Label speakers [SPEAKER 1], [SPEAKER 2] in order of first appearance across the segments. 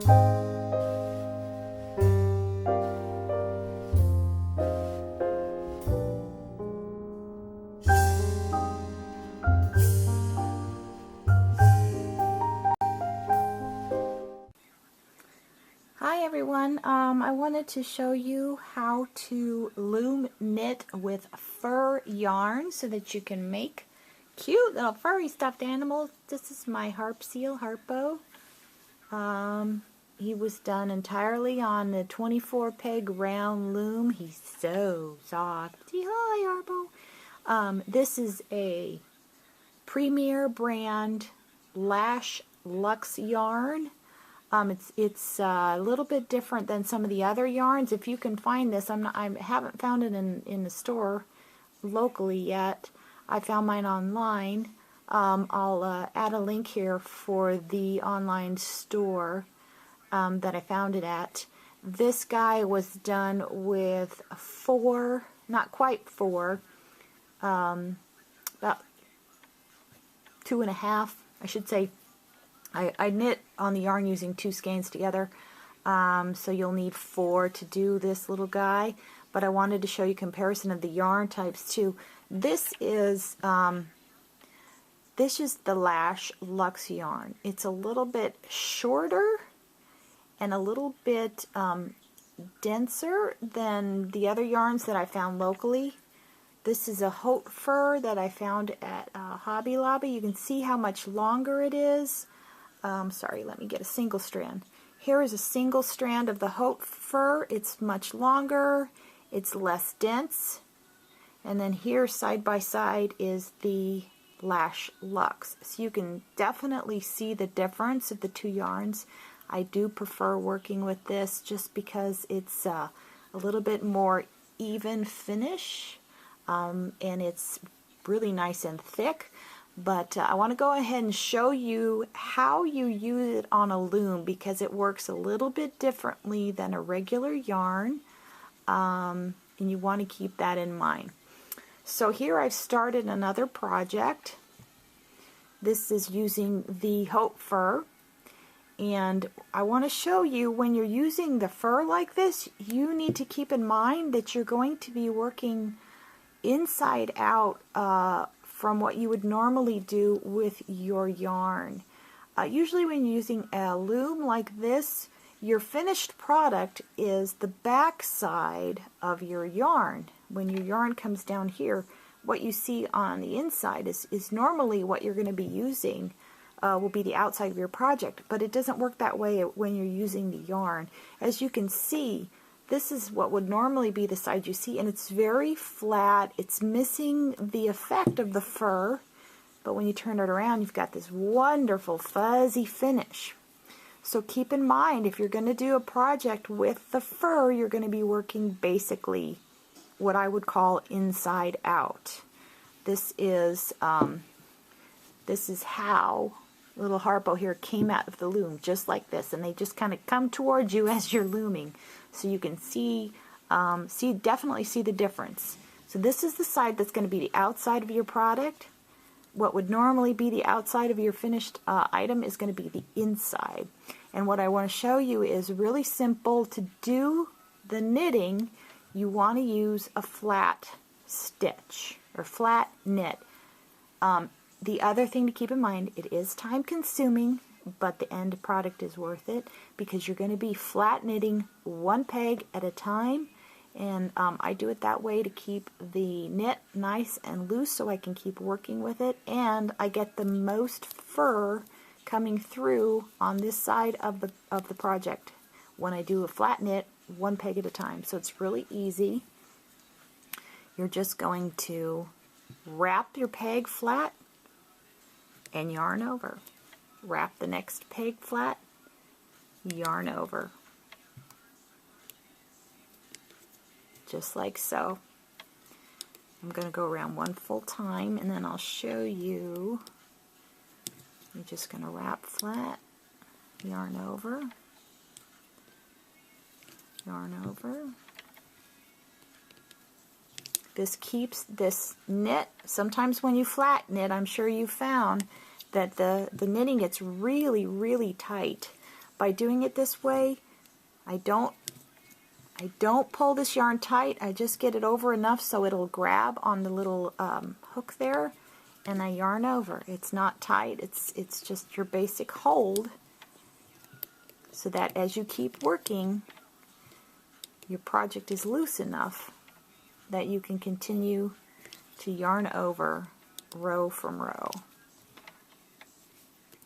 [SPEAKER 1] Hi everyone, I wanted to show you how to loom knit with fur yarn so that you can make cute little furry stuffed animals. This is my harp seal, Harpo. He was done entirely on the 24 peg round loom. He's so soft. Say hi, Harpo. This is a premier brand Lash Lux yarn. It's a little bit different than some of the other yarns. If you can find this, I haven't found it in the store locally yet. I found mine online. I'll add a link here for the online store that I found it at. This guy was done with 4, not quite 4, about 2.5, I should say. I knit on the yarn using 2 skeins together, so you'll need 4 to do this little guy, but I wanted to show you comparison of the yarn types too. This is the Lash Lux yarn. It's a little bit shorter and a little bit denser than the other yarns that I found locally. This is a haute fur that I found at Hobby Lobby. You can see how much longer it is. Sorry, let me get a single strand. Here is a single strand of the haute fur. It's much longer, it's less dense, and then here side by side is the Lash Lux. So you can definitely see the difference of the 2 yarns. I do prefer working with this just because it's a little bit more even finish, and it's really nice and thick. But I want to go ahead and show you how you use it on a loom because it works a little bit differently than a regular yarn, and you want to keep that in mind. So here I've started another project. This is using the haute fur, and I want to show you when you're using the fur like this, you need to keep in mind that you're going to be working inside out from what you would normally do with your yarn. Usually when you're using a loom like this, your finished product is the back side of your yarn. When your yarn comes down here, what you see on the inside is normally what you're going to be using will be the outside of your project, but it doesn't work that way when you're using the yarn. As you can see, this is what would normally be the side you see, and it's very flat. It's missing the effect of the fur, but when you turn it around, you've got this wonderful fuzzy finish. So keep in mind, if you're going to do a project with the fur, you're going to be working basically what I would call inside out. This is how little Harpo here came out of the loom, just like this, and they just kind of come towards you as you're looming. So you can see, definitely see the difference. So this is the side that's going to be the outside of your product. What would normally be the outside of your finished item is going to be the inside. And what I want to show you is really simple. To do the knitting, you want to use a flat stitch or flat knit. The other thing to keep in mind, it is time consuming, but the end product is worth it because you're going to be flat knitting 1 peg at a time, and I do it that way to keep the knit nice and loose so I can keep working with it, and I get the most fur coming through on this side of the project when I do a flat knit 1 peg at a time. So it's really easy. You're just going to wrap your peg flat and yarn over. Wrap the next peg flat, yarn over. Just like so. I'm going to go around 1 full time and then I'll show you. I'm just going to wrap flat, yarn over, yarn over. This keeps this knit. Sometimes when you flat knit, I'm sure you found that the knitting gets really, really tight. by doing it this way. I don't pull this yarn tight. I just get it over enough so it'll grab on the little hook there, and I yarn over. It's not tight. It's just your basic hold, so that as you keep working, your project is loose enough that you can continue to yarn over row from row.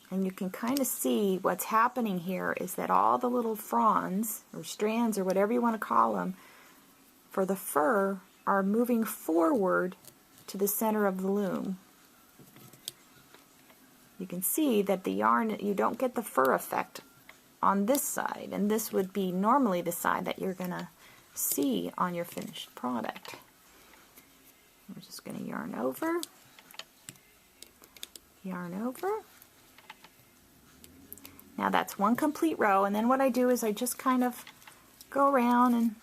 [SPEAKER 1] And you can kind of see what's happening here is that all the little fronds or strands or whatever you want to call them for the fur are moving forward to the center of the loom. You can see that the yarn, you don't get the fur effect on this side, and this would be normally the side that you're going to see on your finished product. I'm just going to yarn over, yarn over. Now that's one complete row, and then what I do is I just kind of go around and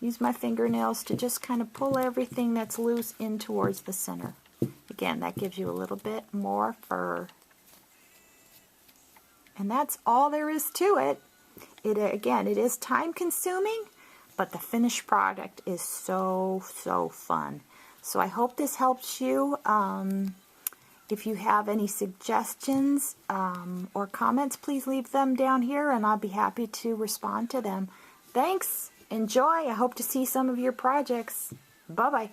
[SPEAKER 1] use my fingernails to just kind of pull everything that's loose in towards the center. Again, that gives you a little bit more fur. And that's all there is to it. Again, it is time consuming, but the finished product is so fun. So I hope this helps you. If you have any suggestions or comments, please leave them down here and I'll be happy to respond to them. Thanks. Enjoy. I hope to see some of your projects. Bye-bye.